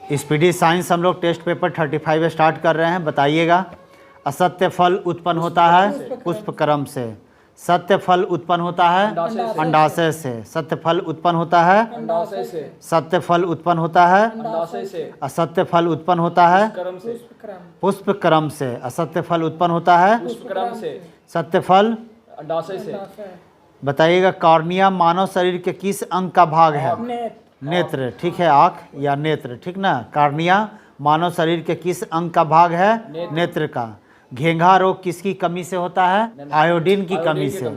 Speedy science हम लोग test paper 35 start कर रहे हैं। बताइएगा, असत्य फल उत्पन्न होता है पुष्पक्रम से, सत्य फल उत्पन्न होता है अंडाशय से, सत्य फल उत्पन्न होता है अंडाशय से, सत्य फल उत्पन्न होता है अंडाशय से, असत्य फल उत्पन्न होता है क्रम से, पुष्पक्रम से, असत्य फल उत्पन्न होता है पुष्पक्रम से, सत्य फल। अंडाशय से। बताइएगा, कॉर्निया मानव शरीर के किस अंग का भाग है? नेत्र, ठीक है, आँख या नेत्र, ठीक ना। कॉर्निया मानव शरीर के किस अंग का भाग है? नेत्र का। घेंघा रोग किसकी कमी से होता है? आयोडीन की कमी से।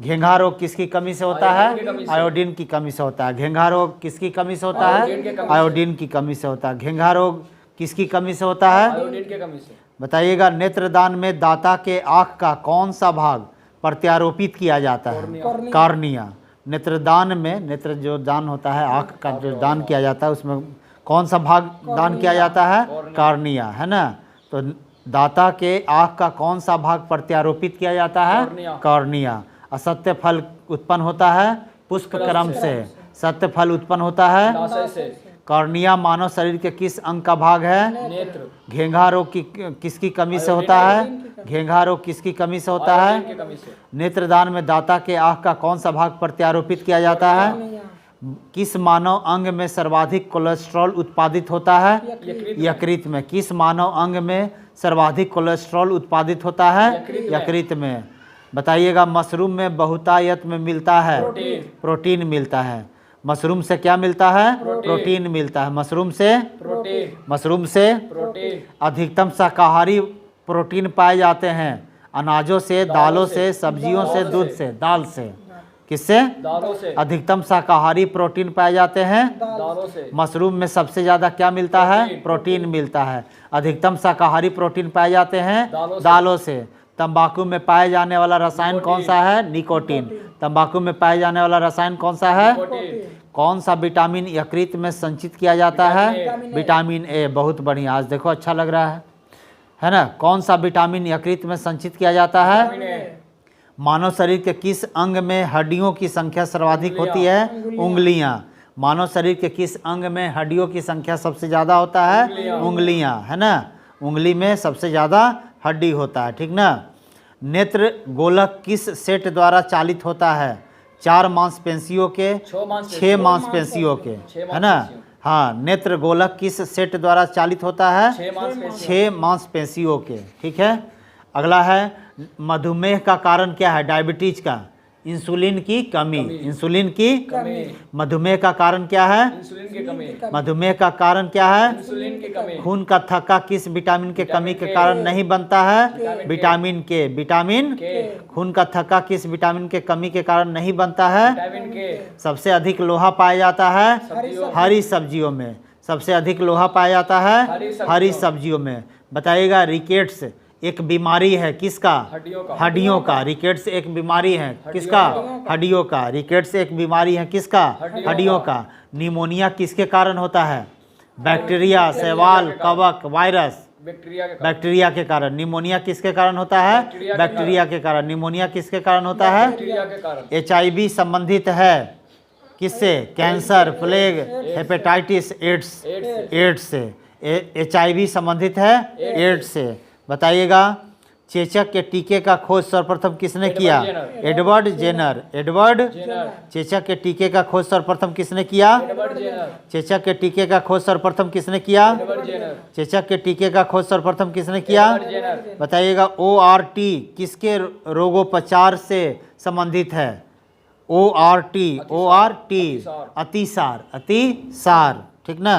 घेंघा रोग किसकी कमी से होता है? आयोडीन की कमी से होता है। घेंघा रोग किसकी कमी से होता है? आयोडीन की कमी से होता है। घेंघा रोग किसकी कमी से होता है? आयोडीन की कमी से। बताइएगा, नेत्रदान में दाता के आँख का कौन सा भाग प्रत्यारोपित किया जाता है? कॉर्निया। नेत्रदान में, नेत्र जो दान होता है, आँख का जो दान किया जाता है, उसमें कौन सा भाग दान किया जाता है? कॉर्निया, है ना। तो दाता के आँख का कौन सा भाग प्रत्यारोपित किया जाता है? कॉर्निया। असत्य फल उत्पन्न होता है पुष्पक्रम से, सत्य फल उत्पन्न होता है अंडाशय से। कॉर्निया मानव शरीर के किस अंग का भाग है? नेत्र। घेंघा रोग की किसकी कमी से होता है? घेंघा रोग किसकी कमी से होता आयोडीन है? की कमी से। नेत्रदान में दाता के आँख का कौन सा भाग प्रत्यारोपित किया जाता है? किस मानव अंग में सर्वाधिक कोलेस्ट्रॉल उत्पादित होता है? यकृत में। किस मानव अंग में सर्वाधिक कोलेस्ट्रॉल उत्पादित होता है? यकृत में। बताइएगा, मशरूम में बहुतायत में मिलता है प्रोटीन मिलता है। मशरूम से क्या मिलता है? प्रोटीन मिलता है। मशरूम से प्रोटीन। अधिकतम शाकाहारी प्रोटीन पाए जाते हैं अनाजों से, दालों से, सब्जियों से, दूध से, दाल से। किससे? दालों से। अधिकतम शाकाहारी प्रोटीन पाए जाते हैं दालों से। मशरूम में सबसे ज़्यादा क्या मिलता है? प्रोटीन मिलता है। अधिकतम शाकाहारी प्रोटीन पाए जाते हैं दालों से। तंबाकू में पाए जाने वाला रसायन कौन सा है? निकोटीन। तंबाकू में पाए जाने वाला रसायन कौन सा है? कौन सा विटामिन यकृत में संचित किया जाता है? Vitamin A. बहुत बढ़िया, आज देखो अच्छा लग रहा है ना। कौन सा विटामिन यकृत में संचित किया जाता है? मानव शरीर के किस अंग में हड्डियों की संख्या सर्वाधिक होती है? उंगलियां। मानव शरीर के किस अंग में हड्डियों की संख्या सबसे ज़्यादा होता है? उंगलियां, है ना। उंगली में सबसे ज़्यादा हड्डी होता है, ठीक ना। नेत्र गोलक किस सेट द्वारा चालित होता है? 4 मांसपेशियों के, 6 मांसपेशियों के, है ना। हाँ, नेत्र गोलक किस सेट द्वारा चालित होता है? 6 मांसपेशियों के, ठीक है। अगला है, मधुमेह का कारण क्या है? डायबिटीज का। इंसुलिन की कमी। इंसुलिन की कमी। मधुमेह का कारण क्या है? इंसुलिन की कमी। मधुमेह का कारण क्या है? इंसुलिन की कमी। खून का थक्का किस विटामिन के कमी के कारण नहीं बनता है? विटामिन के। विटामिन खून का थक्का किस विटामिन के कमी के कारण नहीं बनता है? विटामिन के। सबसे अधिक लोहा पाया जाता है हरी सब्जियों में। सबसे अधिक लोहा पाया जाता है हरी सब्जियों में। बताइएगा, रिकेट्स एक बीमारी है किसका? हड्डियों का। रिकेट्स एक बीमारी है किसका? हड्डियों का। रिकेट्स एक बीमारी है किसका? हड्डियों का। निमोनिया किसके कारण होता है? बैक्टीरिया, शैवाल, कवक, वायरस। बैक्टीरिया के कारण। निमोनिया किसके कारण होता है? बैक्टीरिया के कारण। निमोनिया किसके कारण होता है? HIV संबंधित है किससे? कैंसर, प्लेग, हेपेटाइटिस, एड्स से। HIV संबंधित है एड्स से। बताइएगा, चेचक के टीके का खोज सर्वप्रथम किसने किया? Edward Jenner. एडवर्ड चेचक के टीके का खोज सर्वप्रथम किसने किया? चेचक के टीके का खोज सर्वप्रथम किसने किया? चेचक के टीके का खोज सर्वप्रथम किसने किया? बताइएगा, ORT किसके रोगोपचार से संबंधित है? ORT अतिसार। अतिसार, ठीक ना।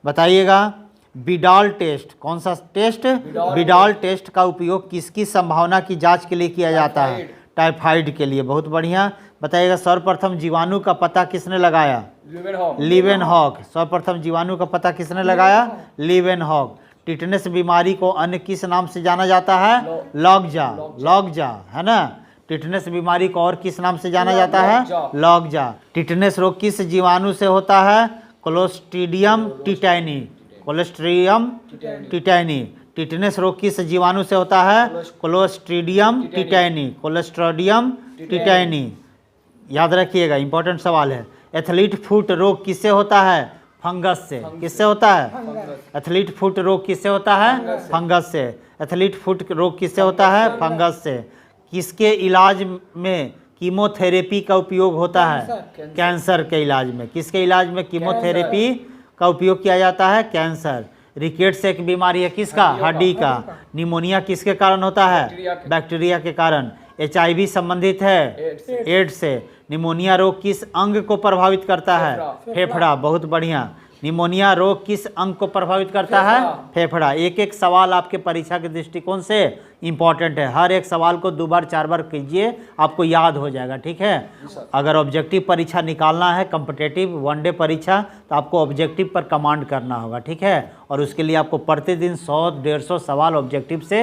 बताइएगा, बिडाल टेस्ट, कौन सा टेस्ट? बिडाल टेस्ट का उपयोग किसकी संभावना की जांच के लिए किया जाता है? टाइफाइड के लिए। बहुत बढ़िया। बताइएगा, सर्वप्रथम जीवाणु का पता किसने लगाया? लीवेनहॉक। सर्वप्रथम जीवाणु का पता किसने लगाया? लीवेनहॉक। टिटनेस बीमारी को अन्य किस नाम से जाना जाता है? लॉगजा। लॉगजा, है ना। टिटनेस बीमारी को और किस नाम से जाना जाता है? लॉगजा। टिटनेस रोग किस जीवाणु से होता है? क्लोस्ट्रीडियम टिटैनी। क्लोस्ट्रीडियम टिटैनी। टिटनेस रोग किस जीवाणु से होता है? क्लोस्ट्रीडियम टिटैनी। क्लोस्ट्रीडियम टिटैनी, याद रखिएगा, इंपॉर्टेंट सवाल है। एथलीट फुट रोग किससे होता है? फंगस से। किससे होता है? एथलीट फुट रोग किससे होता है? फंगस से। एथलीट फुट रोग किससे होता है? फंगस से। किसके इलाज में कीमोथेरेपी का उपयोग होता है? कैंसर के इलाज में। किसके इलाज में कीमोथेरेपी का उपयोग किया जाता है? कैंसर। रिकेट्स एक बीमारी है किसका? हड्डी का। निमोनिया किसके कारण होता है? बैक्टीरिया के कारण। HIV संबंधित है एड्स से। निमोनिया रोग किस अंग को प्रभावित करता है? फेफड़ा। बहुत बढ़िया। निमोनिया रोग किस अंग को प्रभावित करता है? फेफड़ा। एक एक सवाल आपके परीक्षा के दृष्टिकोण से इम्पॉर्टेंट है। हर एक सवाल को 2 बार 4 बार कीजिए, आपको याद हो जाएगा। ठीक है। अगर ऑब्जेक्टिव परीक्षा निकालना है, कॉम्पिटिटिव वनडे परीक्षा, तो आपको ऑब्जेक्टिव पर कमांड करना होगा। ठीक है। और उसके लिए आपको प्रतिदिन 100-150 सवाल ऑब्जेक्टिव से,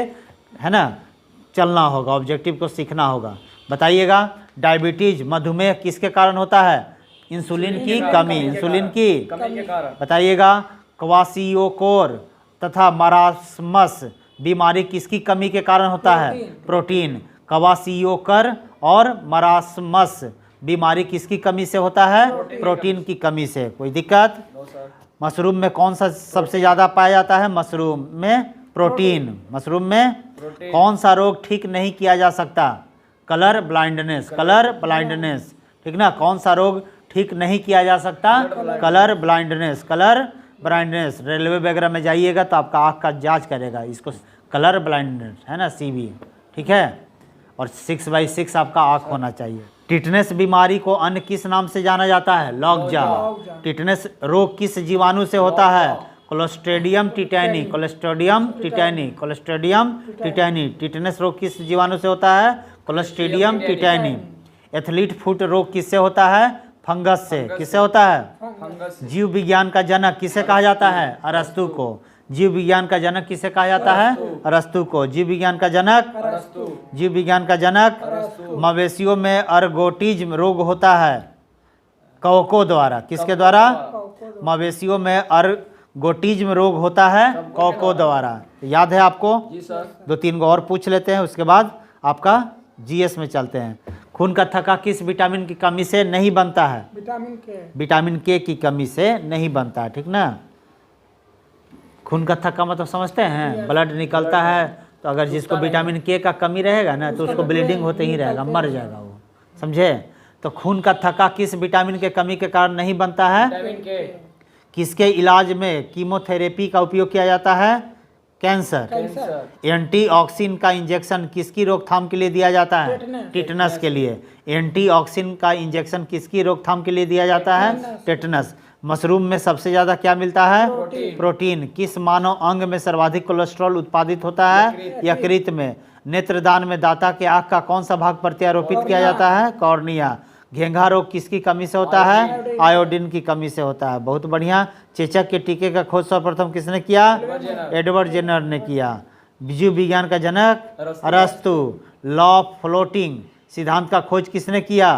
है ना, चलना होगा। ऑब्जेक्टिव को सीखना होगा। बताइएगा, डायबिटीज मधुमेह किसके कारण होता है? इंसुलिन की कमी। इंसुलिन की कमी के कारण। बताइएगा, क्वासियोकोर तथा मरासमस बीमारी किसकी कमी के कारण होता है? प्रोटीन। क्वासियोकर और मरासमस बीमारी किसकी कमी से होता है? प्रोटीन की कमी से। कोई दिक्कत? No sir. मशरूम में कौन सा सबसे ज़्यादा पाया जाता है? मशरूम में प्रोटीन। मशरूम में कौन सा रोग ठीक नहीं किया जा सकता? Colour blindness. Colour blindness. ठीक ना। कौन सा रोग ठीक नहीं किया जा सकता? Colour blindness. Colour blindness. Railway वगैरह में जाइएगा तो आपका आँख का जांच करेगा, इसको कलर ब्लाइंडनेस है ना, CB। ठीक है। और 6/6 आपका आँख होना चाहिए। टिटनेस बीमारी को अन्य किस नाम से जाना जाता है? लॉकजा। टिटनेस रोग किस जीवाणु से होता है? क्लोस्ट्रीडियम टिटैनी। क्लोस्ट्रीडियम टिटैनी। क्लोस्ट्रीडियम टिटैनी। टिटनेस रोग किस जीवाणु से होता है? क्लोस्ट्रीडियम टिटैनी। एथलीट फुट रोग किससे होता है? फंगस से। किससे होता है? फंगस। जीव विज्ञान का जनक किसे कहा जाता है? अरस्तु को। जीव विज्ञान का जनक किसे कहा जाता है? अरस्तु को। जीव विज्ञान का जनक? अरस्तु। जीव विज्ञान का जनक? मवेशियों में अर्गोटिज्म रोग होता है कवकों द्वारा। किसके द्वारा? मवेशियों में अर्गोटिज्म रोग होता है कवकों द्वारा। याद है आपको? जी सर। 2-3 को और पूछ लेते हैं, उसके बाद आपका GS में चलते हैं। खून का थक्का किस विटामिन की कमी से नहीं बनता है? विटामिन के। विटामिन K की कमी से नहीं बनता है। ठीक ना। खून का थक्का मतलब समझते हैं? ब्लड निकलता है, तो अगर जिसको विटामिन K का कमी रहेगा ना, तो उसको ब्लीडिंग होते ही रहेगा, मर जाएगा वो। समझे? तो खून का थक्का किस विटामिन के कमी के कारण नहीं बनता है? विटामिन के। किसके इलाज में कीमोथेरेपी का उपयोग किया जाता है? कैंसर। कैंसर। एंटीऑक्सिन का इंजेक्शन किसकी रोकथाम के लिए दिया जाता है? टेटनस। टिटनस के लिए। एंटीऑक्सिन का इंजेक्शन किसकी रोकथाम के लिए दिया जाता है? टेटनस। मशरूम में सबसे ज़्यादा क्या मिलता है? प्रोटीन। किस मानव अंग में सर्वाधिक कोलेस्ट्रॉल उत्पादित होता है? यकृत में। नेत्रदान में दाता के आँख का कौन सा भाग प्रत्यारोपित किया जाता है? कॉर्निया। घेंघा रोग किसकी कमी से होता है? आयोडीन की कमी से होता है। बहुत बढ़िया। चेचक के टीके का खोज सर्वप्रथम किसने किया? एडवर्ड जेनर ने किया। जीव विज्ञान का जनक? अरस्तु। लॉ ऑफ फ्लोटिंग सिद्धांत का खोज किसने किया?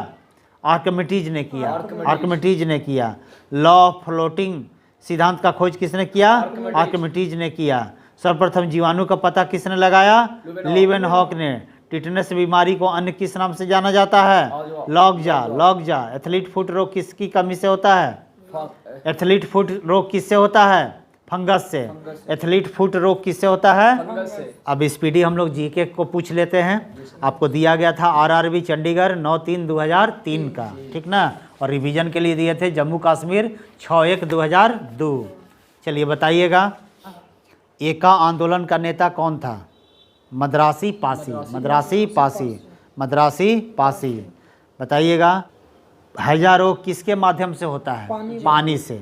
आर्किमिडीज ने किया। आर्किमिडीज ने किया। लॉ ऑफ फ्लोटिंग सिद्धांत का खोज किसने किया? आर्किमिडीज ने किया। सर्वप्रथम जीवाणु का पता किसने लगाया? लीवेनहॉक ने। टिटनेस बीमारी को अन्य किस नाम से जाना जाता है? लॉकजा। लॉकजा। एथलीट फुट रोग किसकी कमी से होता है? एथलीट फुट रोग किससे होता है? फंगस से। एथलीट फुट रोग किससे होता है? फंगस से। अब स्पीडी हम लोग जीके को पूछ लेते हैं। आपको दिया गया था RRB चंडीगढ़ 9/3/2003 का। ठीक ना। और रिवीजन के लिए दिए थे जम्मू कश्मीर 6/1/2002। चलिए बताइएगा, एका आंदोलन का नेता कौन था? मद्रासी पासी। मद्रासी पासी। मद्रासी पासी। बताइएगा, हैजा रोग किसके माध्यम से होता है? पानी से।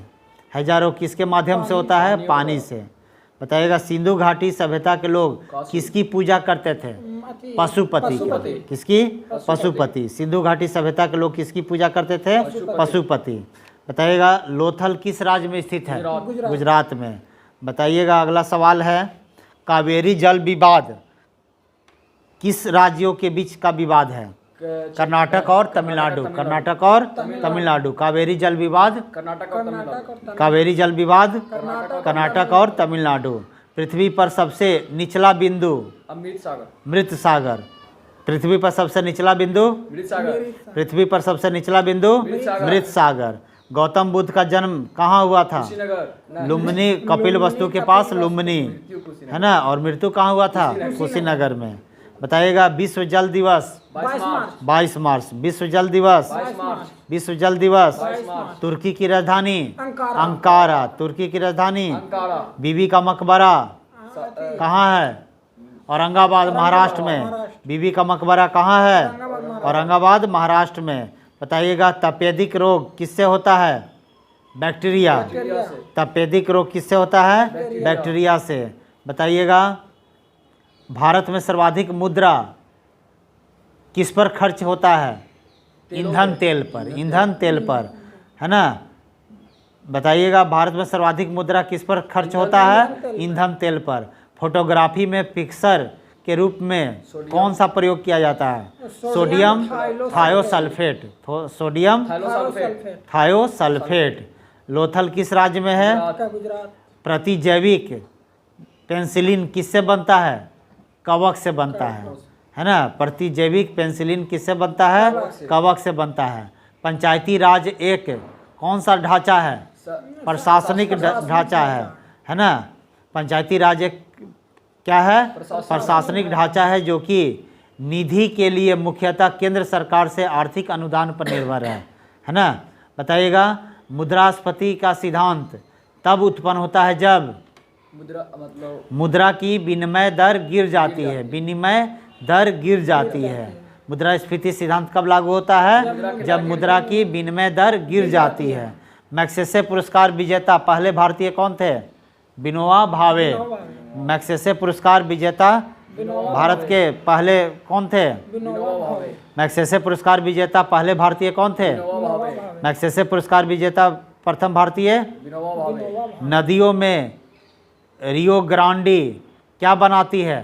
हैजा रोग किसके माध्यम से होता है? पानी से। बताइएगा, सिंधु घाटी सभ्यता के लोग किसकी पूजा करते थे? पशुपति की। किसकी? पशुपति। सिंधु घाटी सभ्यता के लोग किसकी पूजा करते थे? पशुपति। बताइएगा, लोथल किस राज्य में स्थित है? गुजरात में। बताइएगा, अगला सवाल है, कावेरी जल विवाद किस राज्यों के बीच का विवाद है? कर्नाटक और तमिलनाडु। कर्नाटक और तमिलनाडु। कावेरी जल विवाद। कर्नाटक और तमिलनाडु। कावेरी जल विवाद कर्नाटक और तमिलनाडु। पृथ्वी पर सबसे निचला बिंदु? अमृत सागर। मृत सागर। पृथ्वी पर सबसे निचला बिंदु? मृत सागर। पृथ्वी पर सबसे निचला बिंदु? मृत सागर। गौतम बुद्ध का जन्म कहाँ हुआ था? कुशीनगर लुम्बिनी, कपिल वस्तु के पास लुम्बिनी, है ना। और मृत्यु कहाँ हुआ था? कुशीनगर में। बताइएगा विश्व जल दिवस 22 मार्च 22 मार्च। विश्व जल दिवस 22 मार्च विश्व जल दिवस। 22 मार्च तुर्की की राजधानी अंकारा। अंकारा। तुर्की की राजधानी अंकारा बीबी का मकबरा कहाँ है? औरंगाबाद महाराष्ट्र में। बीबी का मकबरा कहाँ है? औरंगाबाद महाराष्ट्र में। बताइएगा तपेदिक रोग किससे होता है? बैक्टीरिया। बैक्टीरिया से तपेदिक रोग किससे होता है? बैक्टीरिया से। बताइएगा भारत में सर्वाधिक मुद्रा किस पर खर्च होता है? ईंधन तेल पर। ईंधन तेल पर, है ना। बताइएगा भारत में सर्वाधिक मुद्रा किस पर खर्च होता है? ईंधन तेल पर। फोटोग्राफी में पिक्चर के रूप में कौन सा प्रयोग किया जाता है? Sodium thiosulphate. Sodium thiosulphate thiosulphate. Lothal किस राज्य में है? गुजरात। प्रतिजैविक पेंसिलिन किससे बनता है? कवक से बनता है ना। प्रतिजैविक पेंसिलिन किससे बनता है? कवक से बनता है। पंचायती राज एक कौन सा ढांचा है? प्रशासनिक ढांचा है ना। पंचायती राज एक क्या है? प्रशासनिक ढांचा है जो कि निधि के लिए मुख्यतः केंद्र सरकार से आर्थिक अनुदान पर निर्भर है ना। बताइएगा मुद्रास्फीति का सिद्धांत तब उत्पन्न होता है जब मुद्रा मतलब मुद्रा की विनिमय दर गिर जाती है। विनिमय दर गिर जाती है। मुद्रास्फीति सिद्धांत कब लागू होता है? जब मुद्रा की विनिमय दर गिर जाती है। मैग्सेसे पुरस्कार विजेता पहले भारतीय कौन थे? विनोबा भावे। मैग्सेसे पुरस्कार विजेता भारत के पहले कौन थे? मैग्सेसे पुरस्कार विजेता पहले भारतीय कौन थे? मैग्सेसे पुरस्कार विजेता प्रथम भारतीय। विनोबा भावे नदियों में रियो ग्रांडी क्या बनाती है?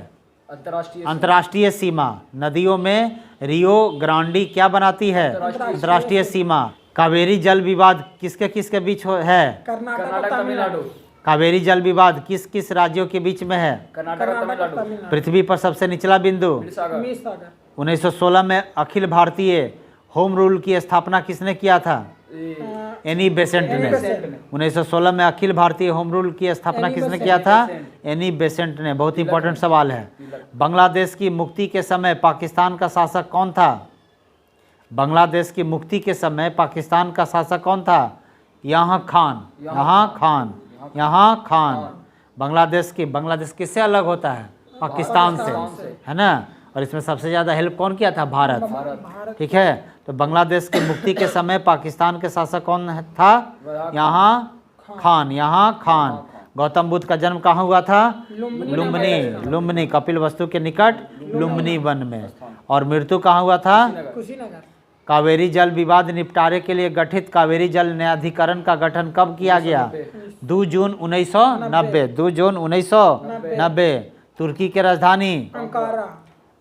अंतर्राष्ट्रीय अंतर्राष्ट्रीय सीमा। नदियों में रियो ग्रांडी क्या बनाती है? अंतर्राष्ट्रीय सीमा। कावेरी जल विवाद किसके बीच है? कर्नाटक तमिलनाडु कावेरी जल विवाद किस किस राज्यों के बीच में है? कर्नाटक तमिलनाडु पृथ्वी पर सबसे निचला बिंदु। सागर 1916 में अखिल भारतीय होम रूल की स्थापना किसने किया था? एनी बेसेंट ने। 1916 में अखिल भारतीय होम रूल की स्थापना किसने किया था? एनी बेसेंट ने। बहुत इंपॉर्टेंट सवाल है। बांग्लादेश की मुक्ति के समय पाकिस्तान का शासक कौन था? बांग्लादेश की मुक्ति के समय पाकिस्तान का शासक कौन था? यहाँ खान। यहाँ खान। बांग्लादेश किससे अलग होता है? पाकिस्तान से, है ना। और इसमें सबसे ज़्यादा हेल्प कौन किया था? भारत। ठीक है। तो बांग्लादेश की मुक्ति के समय पाकिस्तान के शासक कौन था? यहाँ खान। गौतम बुद्ध का जन्म कहाँ हुआ था? लुम्बिनी कपिल वस्तु के निकट लुम्बिनी वन में। और मृत्यु कहाँ हुआ था? कुशीनगर। कावेरी जल विवाद निपटारे के लिए गठित कावेरी जल न्यायाधिकरण का गठन कब किया गया? 2 जून 1990। 2 जून 1990। तुर्की की राजधानी अंकारा।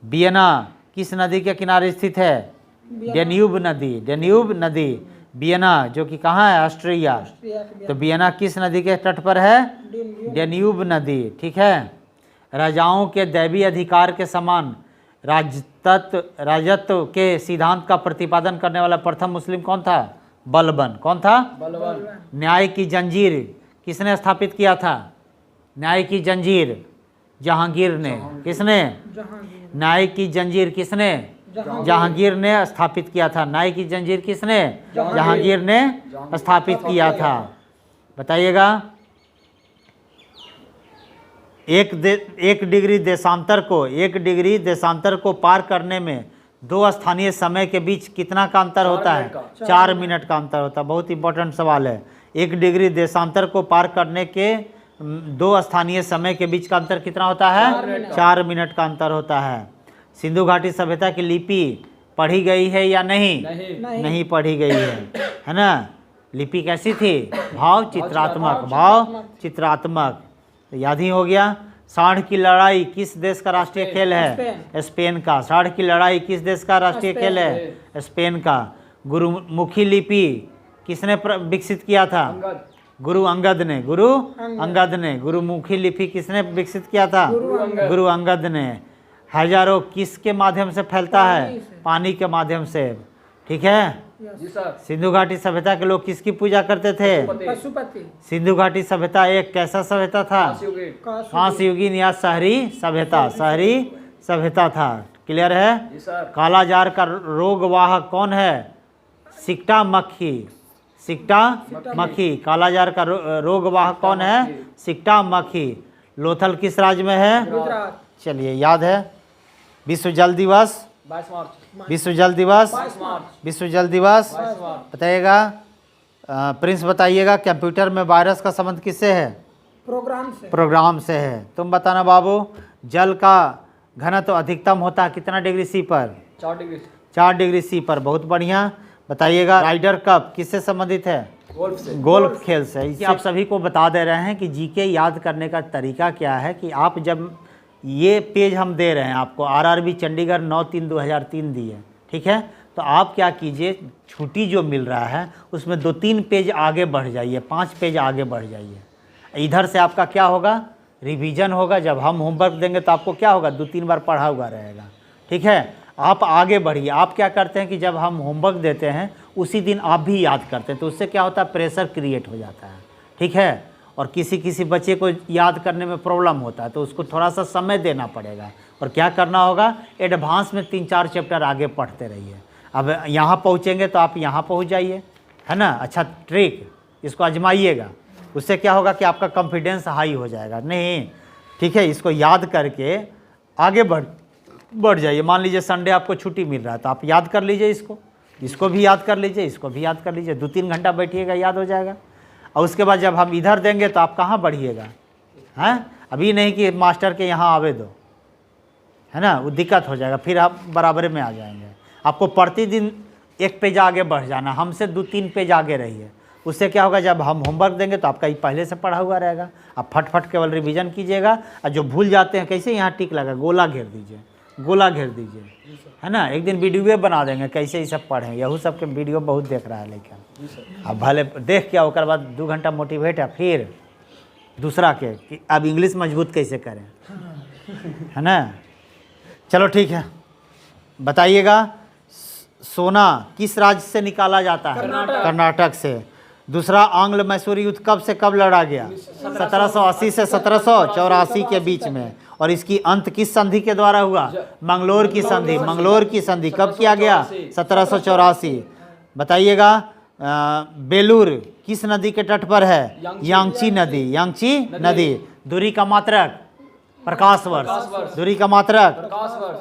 वियना किस नदी के किनारे स्थित है? डेन्यूब नदी। वियना जो कि कहाँ है? ऑस्ट्रिया। तो वियना किस नदी के तट पर है? डेन्यूब नदी। ठीक है। राजाओं के दैवीय अधिकार के समान राजत्व के सिद्धांत का प्रतिपादन करने वाला प्रथम मुस्लिम कौन था? बलबन। कौन था? बलबन। न्याय की जंजीर किसने स्थापित किया था? न्याय की जंजीर जहांगीर ने। किसने? न्याय की जंजीर किसने? जहांगीर ने स्थापित किया था। न्याय की जंजीर किसने? जहांगीर ने स्थापित किया था। बताइएगा एक डिग्री देशांतर को पार करने में 2 स्थानीय समय के बीच कितना का अंतर होता है? 4 मिनट का अंतर होता है। बहुत इंपॉर्टेंट सवाल है। 1 डिग्री देशांतर को पार करने के 2 स्थानीय समय के बीच का अंतर कितना होता है? 4 मिनट का अंतर होता है। सिंधु घाटी सभ्यता की लिपि पढ़ी गई है या नहीं? नहीं पढ़ी गई है ना। लिपि कैसी थी? भाव चित्रात्मक। तो याद ही हो गया। सांड की लड़ाई किस देश का राष्ट्रीय खेल है? स्पेन का। सांड की लड़ाई किस देश का राष्ट्रीय खेल है? स्पेन का। गुरुमुखी लिपि किसने विकसित किया था? गुरु अंगद ने। गुरुमुखी लिपि किसने विकसित किया था? गुरु अंगद ने। हजारों किसके माध्यम से फैलता है? पानी के माध्यम से। ठीक है। जी सर। सिंधु घाटी सभ्यता के लोग किसकी पूजा करते थे? पशुपति। सिंधु घाटी सभ्यता एक कैसा सभ्यता था? कांस्य युगीन या शहरी सभ्यता, शहरी सभ्यता था। क्लियर है? जी सर। कालाजार का रोगवाहक कौन है? सिकटा मक्खी, सिकटा मक्खी। कालाजार का रोगवाहक कौन है? सिकटा मक्खी। लोथल किस राज्य में है? गुजरात। चलिए याद है। विश्व जल दिवस, 22 मार्च। विश्व जल दिवस, 22 मार्च। विश्व जल दिवस 22 मार्च। बताइएगा। प्रिंस बताइएगा कंप्यूटर में वायरस का संबंध किससे है? प्रोग्राम से। प्रोग्राम से है। तुम बताना बाबू। जल का घनत्व अधिकतम होता है कितना डिग्री सी पर? 4 डिग्री। 4 डिग्री सी पर। बहुत बढ़िया। बताइएगा राइडर कप किससे संबंधित है? गोल्फ से। गोल्फ खेल से। इसे आप सभी को बता दे रहे हैं कि जीके याद करने का तरीका क्या है कि आप जब ये पेज हम दे रहे हैं आपको, आरआरबी चंडीगढ़ 9/3/2003 दी है, ठीक है, तो आप क्या कीजिए, छुट्टी जो मिल रहा है उसमें 2-3 पेज आगे बढ़ जाइए, 5 पेज आगे बढ़ जाइए। इधर से आपका क्या होगा? रिवीजन होगा। जब हम होमवर्क देंगे तो आपको क्या होगा? 2-3 बार पढ़ा हुआ रहेगा, ठीक है। आप आगे बढ़िए। आप क्या करते हैं कि जब हम होमवर्क देते हैं उसी दिन आप भी याद करते हैं, तो उससे क्या होता है? प्रेशर क्रिएट हो जाता है, ठीक है। और किसी किसी बच्चे को याद करने में प्रॉब्लम होता है तो उसको थोड़ा सा समय देना पड़ेगा। और क्या करना होगा? एडवांस में 3-4 चैप्टर आगे पढ़ते रहिए। अब यहाँ पहुँचेंगे तो आप यहाँ पहुँच जाइए, है ना। अच्छा ट्रिक, इसको आजमाइएगा। उससे क्या होगा कि आपका कॉन्फिडेंस हाई हो जाएगा। नहीं, ठीक है, इसको याद करके आगे बढ़ जाइए। मान लीजिए संडे आपको छुट्टी मिल रहा है तो आप याद कर लीजिए इसको भी याद कर लीजिए, इसको भी याद कर लीजिए। 2-3 घंटा बैठिएगा, याद हो जाएगा। और उसके बाद जब हम इधर देंगे तो आप कहाँ बढ़िएगा? हैं, अभी नहीं कि मास्टर के यहाँ आवे दो, है ना, वो दिक्कत हो जाएगा, फिर आप बराबर में आ जाएंगे। आपको प्रतिदिन 1 पेज आगे बढ़ जाना, हमसे 2-3 पेज आगे रहिए। उससे क्या होगा? जब हम होमवर्क देंगे तो आपका ये पहले से पढ़ा हुआ रहेगा। आप फट केवल रिवीजन कीजिएगा। और जो भूल जाते हैं, कैसे यहाँ टिक लगा, गोला घेर दीजिए, गोला घेर दीजिए, है ना। एक दिन वीडियो बना देंगे कैसे ये सब पढ़ें। यहू सब के वीडियो बहुत देख रहा है, लेकिन अब भले देख के ओकर बाद 2 घंटा मोटिवेट है, फिर दूसरा के कि अब इंग्लिश मजबूत कैसे करें, है ना। चलो ठीक है, बताइएगा। सोना किस राज्य से निकाला जाता है? कर्नाटक से। दूसरा आंग्ल मैसूर युद्ध कब से कब लड़ा गया? 1780 से 1784 के बीच में। और इसकी अंत किस संधि के द्वारा हुआ? मंगलोर की संधि। मंगलोर की संधि कब किया गया? 1784। बताइएगा। बेलूर किस नदी के तट पर है? यांगची नदी। यांगची नदी। दूरी का मात्रक? प्रकाश वर्ष। दूरी का मात्रक?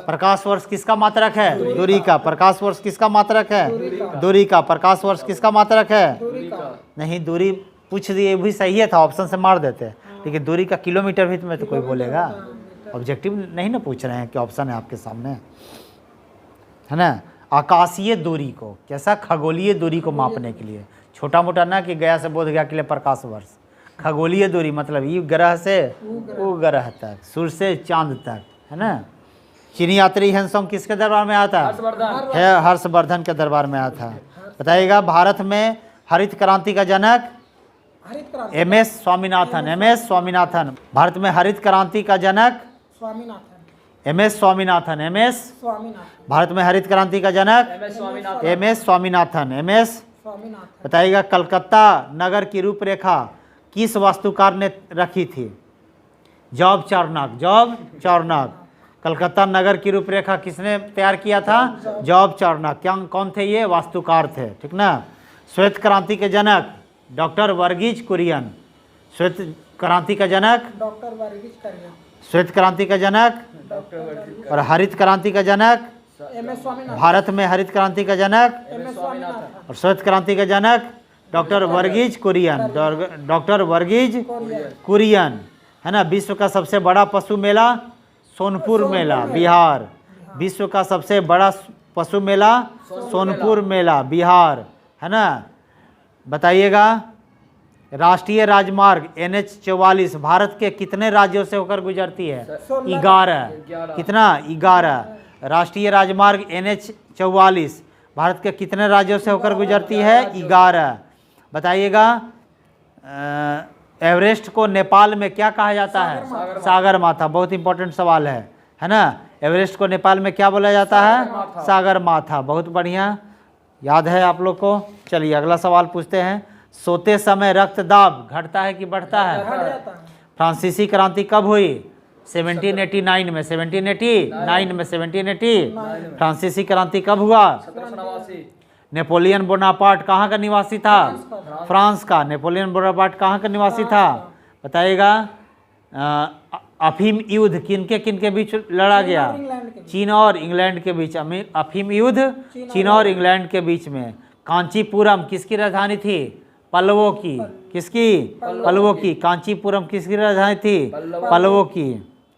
प्रकाश वर्ष किसका मात्रक है? दूरी का। प्रकाश वर्ष किसका मात्रक है? दूरी का। प्रकाश वर्ष किसका मात्रक है? नहीं, दूरी पूछ दिए भी सही है था, ऑप्शन से मार देते, लेकिन दूरी का किलोमीटर भी में तो कोई बोलेगा। ऑब्जेक्टिव नहीं ना पूछ रहे हैं कि ऑप्शन है आपके सामने, है ना। आकाशीय दूरी को, कैसा? खगोलीय दूरी को मापने के लिए, छोटा मोटा ना कि गया से बोध गया के लिए प्रकाश वर्ष। खगोलीय दूरी मतलब ये ग्रह से वो ग्रह तक, सूर्य से चांद तक, है ना। चीनी यात्री हेनसोंग किसके दरबार में आया था? हर्षवर्धन के दरबार में आया था। बताइएगा। भारत में हरित क्रांति का जनक? MS स्वामीनाथन। MS स्वामीनाथन। भारत में हरित क्रांति का जनक? MS स्वामीनाथन। MS भारत में हरित क्रांति का जनक? MS स्वामीनाथन। MS। बताइएगा। कलकत्ता नगर की रूपरेखा किस वास्तुकार ने रखी थी? जॉब चार्नक। जॉब चार्नक। कलकत्ता नगर की रूपरेखा किसने तैयार किया था? जॉब चार्नक। क्या कौन थे ये? वास्तुकार थे, ठीक ना। श्वेत क्रांति के जनक? डॉक्टर वर्गीज कुरियन। श्वेत क्रांति का जनक? डॉक्टर वर्गीज कुरियन। श्वेत क्रांति का जनक? डॉक्टर वर्गीज। और हरित क्रांति का जनक? MS स्वामीनाथन। भारत में हरित क्रांति का जनक? MS स्वामीनाथन। और श्वेत क्रांति का जनक? डॉक्टर वर्गीज कुरियन। डॉक्टर वर्गीज कुरियन, है ना। विश्व का सबसे बड़ा पशु मेला? सोनपुर मेला, बिहार। विश्व का सबसे बड़ा पशु मेला? सोनपुर मेला, बिहार, है ना। बताइएगा। राष्ट्रीय राजमार्ग NH-44 भारत के कितने राज्यों से होकर गुजरती है? 11। कितना? 11। राष्ट्रीय राजमार्ग NH-44 भारत के कितने राज्यों से होकर गुजरती है? 11। बताइएगा। एवरेस्ट को नेपाल में क्या कहा जाता है? सागर माथा। बहुत इंपॉर्टेंट सवाल है ना। एवरेस्ट को नेपाल में क्या बोला जाता है? सागर माथा। बहुत बढ़िया। याद है आप लोग को? चलिए अगला सवाल पूछते हैं। सोते समय रक्तदाब घटता है कि बढ़ता है? हट जाता है। फ्रांसीसी क्रांति कब हुई? 1789 में। 1789 में 1780 फ्रांसीसी क्रांति कब हुआ? 1789। नेपोलियन बोनापार्ट कहाँ का निवासी था? फ्रांस का। नेपोलियन बोनापार्ट कहाँ का निवासी था? बताइएगा। अफीम युद्ध किनके किनके बीच लड़ा गया? इंग्लैंड के चीन और इंग्लैंड के बीच। अफीम युद्ध चीन और इंग्लैंड के बीच में। कांचीपुरम किसकी राजधानी थी? पल्लवों की। किसकी? पल्लवों की। कांचीपुरम किसकी राजधानी थी? पल्लवों की।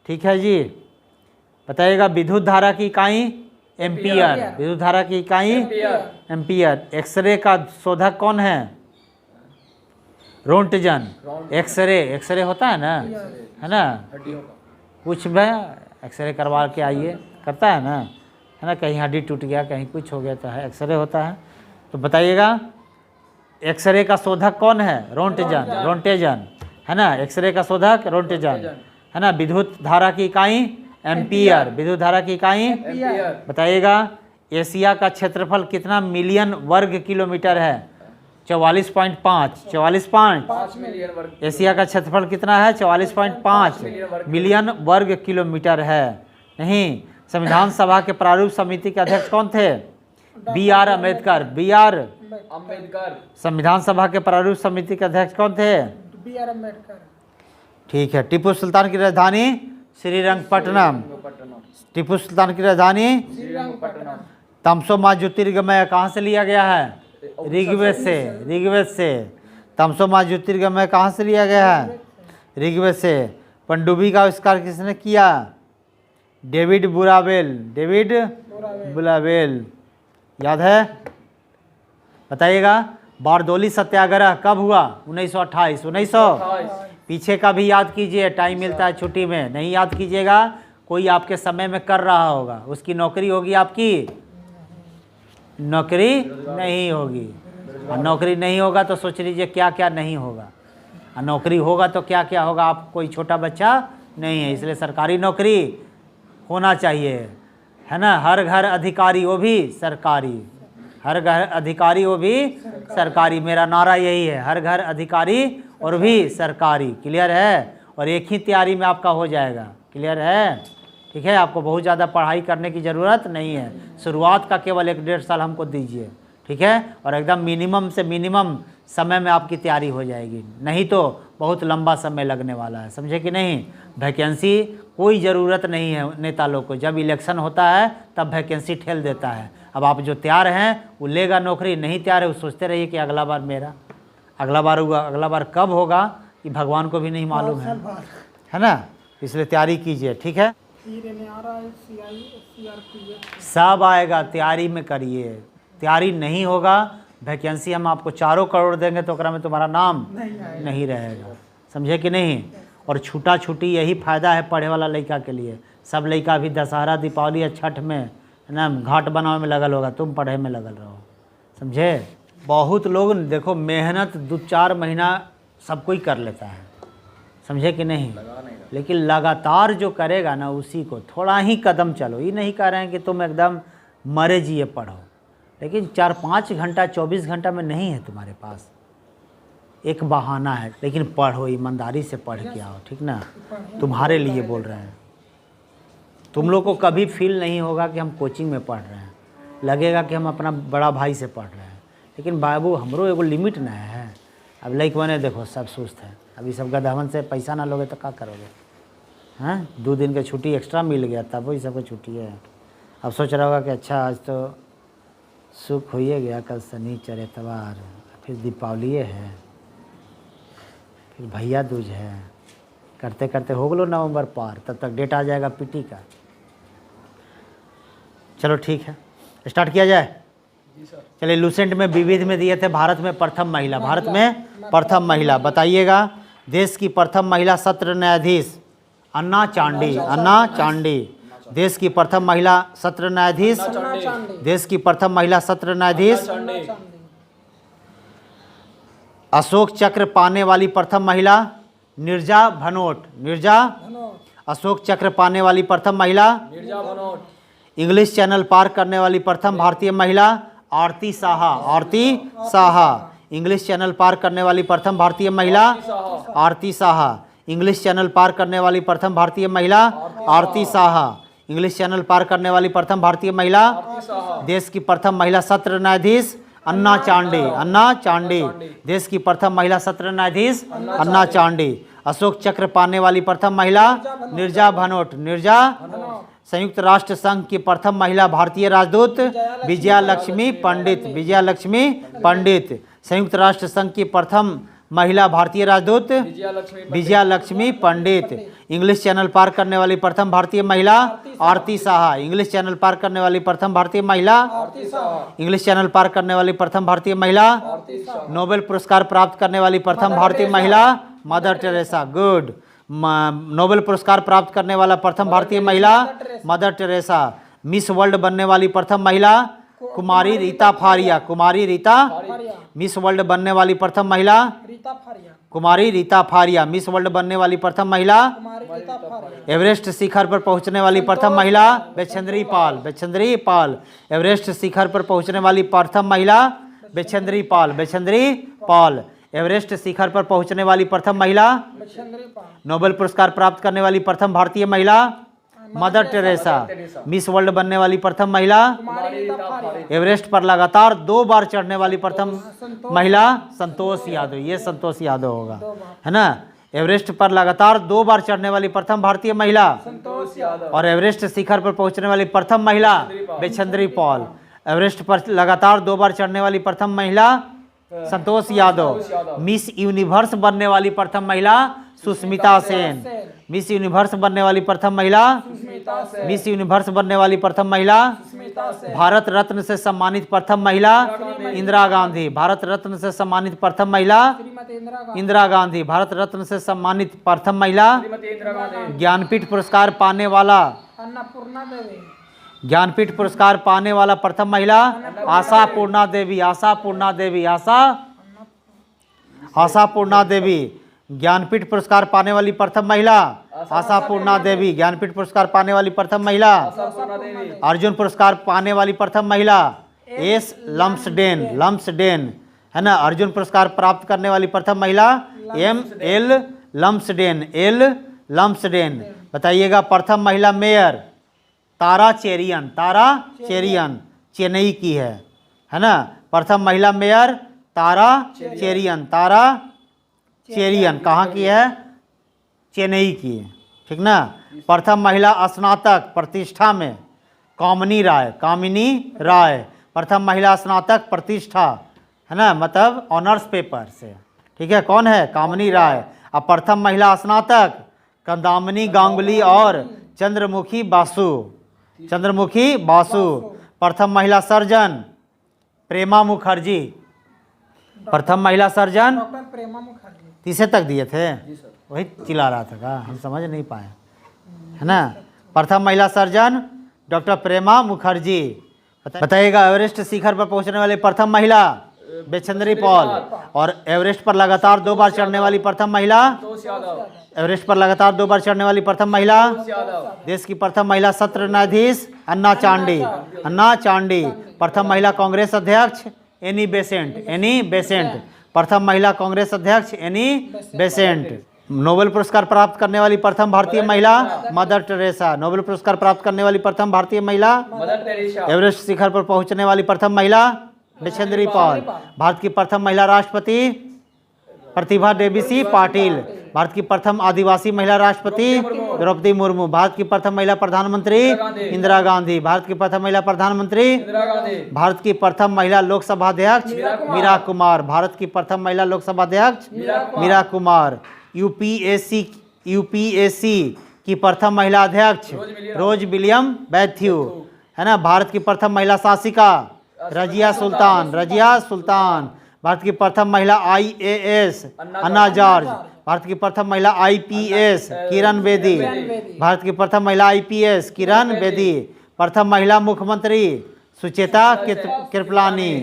ठीक है जी। बताइएगा विद्युत धारा की इकाई? एम्पियर। विद्युत धारा की इकाई? एम्पियर। एक्सरे का शोधक कौन है? रोंटजन। एक्सरे होता है ना, है ना? कुछ भी एक्सरे करवा के आइए, करता है ना, कहीं हड्डी टूट गया, कहीं कुछ हो गया तो है, एक्सरे होता है। तो बताइएगा एक्सरे का शोधक कौन है? रोंटेजन, है ना? एक्सरे का शोधक रोंटेजन, है ना? विद्युत धारा की इकाई एम्पियर। विद्युत धारा की इकाई बताइएगा। एशिया का क्षेत्रफल कितना मिलियन वर्ग किलोमीटर है? 44.5। 5 मिलियन वर्ग। एशिया का क्षेत्रफल कितना है? 44.5 मिलियन वर्ग किलोमीटर है। नहीं। संविधान सभा के प्रारूप समिति के अध्यक्ष कौन थे? B.R. अम्बेडकर। संविधान सभा के प्रारूप समिति के अध्यक्ष कौन थे? B.R. अम्बेडकर। ठीक है। टीपू सुल्तान की राजधानी श्रीरंगपट्टनम। टीपू सुल्तान की राजधानी श्रीरंगपट्टनम। तमसोमा ज्योतिर्गमय कहाँ से लिया गया है? ऋग्वेद से। ऋग्वेद से। तमसोमा ज्योतिर्गमय कहाँ से लिया गया है? ऋग्वेद से। पनडुब्बी का आविष्कार किसने किया? डेविड बुलावेल। डेविड बुलावेल। याद है? बताइएगा। बारदोली सत्याग्रह कब हुआ? 1928। 1900। पीछे का भी याद कीजिए, टाइम मिलता है छुट्टी में, नहीं याद कीजिएगा। कोई आपके समय में कर रहा होगा, उसकी नौकरी होगी, आपकी नौकरी नहीं होगी। और नौकरी नहीं होगा तो सोच लीजिए क्या क्या नहीं होगा, और नौकरी होगा तो क्या क्या होगा। आप कोई छोटा बच्चा नहीं है, इसलिए सरकारी नौकरी होना चाहिए, है ना? हर घर अधिकारी वो भी सरकारी। हर घर अधिकारी वो भी सरकारी। मेरा नारा यही है, हर घर अधिकारी और भी सरकारी। क्लियर है? और एक ही तैयारी में आपका हो जाएगा। क्लियर है? ठीक है। आपको बहुत ज़्यादा पढ़ाई करने की ज़रूरत नहीं है। शुरुआत का केवल 1-1.5 साल हमको दीजिए, ठीक है? और एकदम मिनिमम से मिनिमम समय में आपकी तैयारी हो जाएगी, नहीं तो बहुत लंबा समय लगने वाला है। समझे कि नहीं? वैकेंसी कोई ज़रूरत नहीं है नेता लोग को। जब इलेक्शन होता है तब वैकेंसी ठेल देता है। अब आप जो तैयार हैं वो लेगा नौकरी, नहीं तैयार है वो सोचते रहिए कि अगला बार मेरा, अगला बार होगा। अगला बार कब होगा कि भगवान को भी नहीं मालूम है ना? इसलिए तैयारी कीजिए, ठीक है? सब आएगा, तैयारी में करिए। तैयारी नहीं होगा, वैकेंसी हम आपको 4 करोड़ देंगे तो ओकरा में तुम्हारा नाम नहीं रहेगा। समझे कि नहीं? और छूटा छूटी यही फ़ायदा है पढ़े वाला लड़का के लिए। सब लड़का अभी दशहरा दीपावली या छठ में ना घाट बनावे में लगल होगा, तुम पढ़े में लगल रहो। समझे? बहुत लोग देखो मेहनत 2-4 महीना सब कोई कर लेता है, समझे कि नहीं? लेकिन लगातार जो करेगा ना उसी को थोड़ा ही कदम चलो। ये नहीं कह रहे हैं कि तुम एकदम मरे जिए पढ़ो, लेकिन 4-5 घंटा 24 घंटा में नहीं है तुम्हारे पास, एक बहाना है। लेकिन पढ़ो, ईमानदारी से पढ़ के आओ, ठीक ना? तुम्हारे लिए बोल रहे हैं। तुम लोग को कभी फील नहीं होगा कि हम कोचिंग में पढ़ रहे हैं, लगेगा कि हम अपना बड़ा भाई से पढ़ रहे हैं। लेकिन बाबू हमरो एगो लिमिट ना है। अब लइकवा ने देखो सब सुस्त है, अभी सब गधवन से पैसा ना लोगे तो क्या करोगे? हाँ, 2 दिन का छुट्टी एक्स्ट्रा मिल गया तब वही सबको छुट्टी है। अब सोच रहा होगा कि अच्छा आज तो सुख हो ही गया, कल शनिचर एतवार, फिर दीपावली है, फिर भैया दूज है, करते करते हो गलो नवंबर पार, तब तक डेट आ जाएगा पीटी का। चलो ठीक है, स्टार्ट किया जाए। चलिए, लूसेंट में विविध में दिए थे भारत में प्रथम महिला। भारत में प्रथम महिला बताइएगा। देश की प्रथम महिला सत्र न्यायाधीश अन्ना चांडी। अन्ना चांडी देश की प्रथम महिला सत्र न्यायाधीश। देश की प्रथम महिला सत्र न्यायाधीश। अशोक चक्र पाने वाली प्रथम महिला नीरजा भनोट। नीरजा अशोक चक्र पाने वाली प्रथम महिला नीरजा भनोट। इंग्लिश चैनल पार करने वाली प्रथम भारतीय महिला आरती साहा, आरती साहा। इंग्लिश चैनल पार करने वाली प्रथम भारतीय महिला आरती साहा। इंग्लिश चैनल पार करने वाली प्रथम भारतीय महिला आरती साहा। इंग्लिश चैनल पार करने वाली प्रथम भारतीय महिला, देश की प्रथम महिला सत्र न्यायाधीश अन्ना चांडे, अन्ना चांडे। देश की प्रथम महिला सत्र न्यायाधीश अन्ना चांडे। अशोक चक्र पाने वाली प्रथम महिला निर्जा भनोट, निर्जा। संयुक्त राष्ट्र संघ की प्रथम महिला भारतीय राजदूत विजया लक्ष्मी पंडित, विजया लक्ष्मी पंडित। संयुक्त राष्ट्र संघ की प्रथम महिला भारतीय राजदूत विजया लक्ष्मी पंडित। इंग्लिश चैनल पार करने वाली प्रथम भारतीय महिला आरती साहा। इंग्लिश चैनल पार करने वाली प्रथम भारतीय महिला, इंग्लिश चैनल पार करने वाली प्रथम भारतीय महिला, नोबेल पुरस्कार प्राप्त करने वाली प्रथम भारतीय महिला मदर टेरेसा, गुड। नोबेल पुरस्कार प्राप्त करने वाला प्रथम भारतीय महिला मदर टेरेसा। मिस वर्ल्ड बनने वाली प्रथम महिला कुमारी रीता फारिया, कुमारी रीता। मिस वर्ल्ड बनने वाली प्रथम महिला रीता फारिया, कुमारी रीता फारिया। मिस वर्ल्ड बनने वाली प्रथम महिला। कुमारी रीता फारिया। एवरेस्ट शिखर पर पहुंचने वाली प्रथम महिला बेचेंद्री पाल, बेचेंद्री पाल। एवरेस्ट शिखर पर पहुंचने वाली प्रथम महिला बेचेंद्री पाल, बेचेंद्री पाल। एवरेस्ट शिखर पर पहुंचने वाली प्रथम महिला। बचेंद्री पाल। नोबेल पुरस्कार प्राप्त करने वाली प्रथम भारतीय महिला मदर टेरेसा। मिस वर्ल्ड बनने वाली प्रथम महिला। कुमारी रीता फारिया। एवरेस्ट पर लगातार 2 बार चढ़ने वाली प्रथम महिला संतोष यादव, ये संतोष यादव होगा, है ना। एवरेस्ट पर लगातार 2 बार चढ़ने वाली प्रथम भारतीय महिला संतोष यादव। और एवरेस्ट शिखर पर पहुंचने वाली प्रथम महिला बेचेंद्री पाल। एवरेस्ट पर लगातार 2 बार चढ़ने वाली प्रथम महिला संतोष यादव। मिस यूनिवर्स बनने वाली प्रथम महिला सुष्मिता सेन। मिस यूनिवर्स बनने वाली प्रथम महिला, सुष्मिता सेन। मिस यूनिवर्स बनने वाली प्रथम महिला। सुष्मिता सेन। भारत रत्न से सम्मानित प्रथम महिला इंदिरा गांधी। भारत रत्न से सम्मानित प्रथम महिला श्रीमती इंदिरा गांधी। इंदिरा गांधी। भारत रत्न से सम्मानित प्रथम महिला। ज्ञानपीठ पुरस्कार पाने वाला, अन्नपूर्णा देवी। ज्ञानपीठ पुरस्कार पाने वाला प्रथम महिला आशा पूर्णा देवी, आशा पूर्णा देवी, आशा पूर्णा देवी। ज्ञानपीठ पुरस्कार पाने वाली प्रथम महिला आशा पूर्णा देवी। ज्ञानपीठ पुरस्कार पाने वाली प्रथम महिला। अर्जुन पुरस्कार पाने वाली प्रथम महिला एस लम्सडेन, लम्सडेन, है ना। अर्जुन पुरस्कार प्राप्त करने वाली प्रथम महिला M L Lumsden, L Lumsden. बताइएगा प्रथम महिला मेयर तारा चेरियन, तारा चेरियन चेन्नई की है ना। प्रथम महिला मेयर तारा चेरियन, तारा चेरियन कहाँ की है? चेन्नई की है, ठीक ना। प्रथम महिला स्नातक प्रतिष्ठा में कामिनी राय, कामिनी राय। प्रथम महिला स्नातक प्रतिष्ठा, है ना, मतलब ऑनर्स पेपर से, ठीक है। कौन है? कामिनी राय। अब प्रथम महिला स्नातक कंदामनी गांगुली और चंद्रमुखी बासु, चंद्रमुखी बासु। प्रथम महिला सर्जन प्रेमा मुखर्जी। प्रथम महिला सर्जन डॉक्टर प्रेमा मुखर्जी। तीसरे तक दिए थे, वही चिल्ला रहा था का, हम समझ नहीं पाए, है ना। प्रथम महिला सर्जन डॉक्टर प्रेमा मुखर्जी। बताइएगा एवरेस्ट शिखर पर पहुंचने वाली प्रथम महिला बेचेंद्री पाल। और एवरेस्ट पर लगातार 2 बार चढ़ने वाली प्रथम महिला, एवरेस्ट पर लगातार 2 बार चढ़ने वाली प्रथम महिला, देश की प्रथम महिला सत्र न्यायाधीश अन्ना चांडी, अन्ना चांडी। प्रथम महिला कांग्रेस अध्यक्ष एनी बेसेंट, एनी बेसेंट। प्रथम महिला कांग्रेस अध्यक्ष एनी बेसेंट। नोबेल पुरस्कार प्राप्त करने वाली प्रथम भारतीय महिला मदर टेरेसा। नोबेल पुरस्कार प्राप्त करने वाली प्रथम भारतीय महिला मदर टेरेसा। एवरेस्ट शिखर पर पहुंचने वाली प्रथम महिला बेचेंद्री पाल। भारत की प्रथम महिला राष्ट्रपति प्रतिभा देवी पाटिल। भारत की प्रथम आदिवासी महिला राष्ट्रपति द्रौपदी मुर्मू। भारत की प्रथम महिला प्रधानमंत्री इंदिरा गांधी। भारत की प्रथम महिला प्रधानमंत्री भारत की प्रथम महिला लोकसभा अध्यक्ष मीरा कुमार। भारत की प्रथम महिला लोकसभा अध्यक्ष मीरा कुमार। यूपीएससी की प्रथम महिला अध्यक्ष रोज विलियम मैथ्यू, है ना। भारत की प्रथम महिला शासिका रजिया सुल्तान, रजिया सुल्तान। भारत की प्रथम महिला IAS अन्ना जॉर्ज। भारत की प्रथम महिला IPS किरण बेदी। भारत की प्रथम महिला IPS किरण बेदी। प्रथम महिला मुख्यमंत्री सुचेता कृपलानी।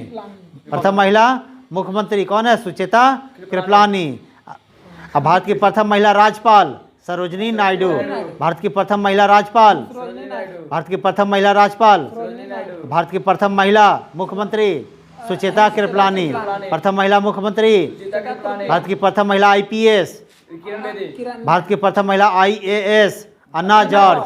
प्रथम महिला मुख्यमंत्री कौन है? सुचेता कृपलानी। अब भारत की प्रथम महिला राज्यपाल सरोजनी नायडू। भारत की प्रथम महिला राज्यपाल, भारत की प्रथम महिला राज्यपाल भारत की प्रथम महिला मुख्यमंत्री सुचेता कृपलानी, प्रथम महिला मुख्यमंत्री। सुचिता कृपलानी, भारत की प्रथम महिला IPS, किरण बेदी, किरण भारत की प्रथम महिला IAS अन्ना जॉर्ज।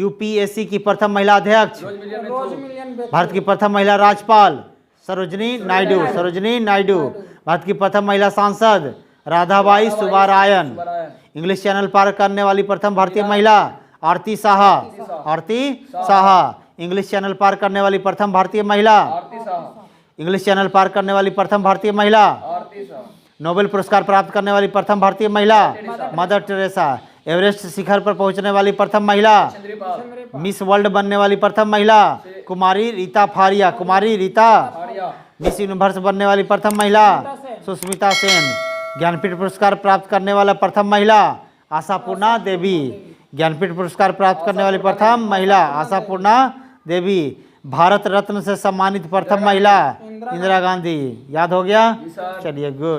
UPSC की प्रथम महिला अध्यक्ष, रोज मिलियन में रोज छू, मिलियन बेचू। भारत की प्रथम महिला राज्यपाल सरोजनी नायडू। भारत की प्रथम महिला सांसद राधाबाई सुब्बारायन। सुब्बारायन, इंग्लिश चैनल पार करने वाली प्रथम भारतीय महिला आरती साहा। इंग्लिश चैनल पार करने वाली प्रथम भारतीय महिला, आरती शाह, इंग्लिश चैनल पार करने वाली प्रथम भारतीय महिला, आरती शाह, नोबेल पुरस्कार प्राप्त करने वाली प्रथम भारतीय महिला मदर टेरेसा। एवरेस्ट शिखर पर पहुंचने वाली प्रथम महिला, चंद्रीपाल, मिस वर्ल्ड बनने वाली प्रथम महिला कुमारी रीता फारिया। आर्या, मिस यूनिवर्स बनने वाली प्रथम महिला सुष्मिता सेन। ज्ञानपीठ पुरस्कार प्राप्त करने वाला प्रथम महिला आशापूर्णा देवी। ज्ञानपीठ पुरस्कार प्राप्त करने वाली प्रथम महिला आशापूर्णा देवी। भारत रत्न से सम्मानित प्रथम महिला इंदिरा गांधी। याद हो गया? जी सर। चलिए गुड।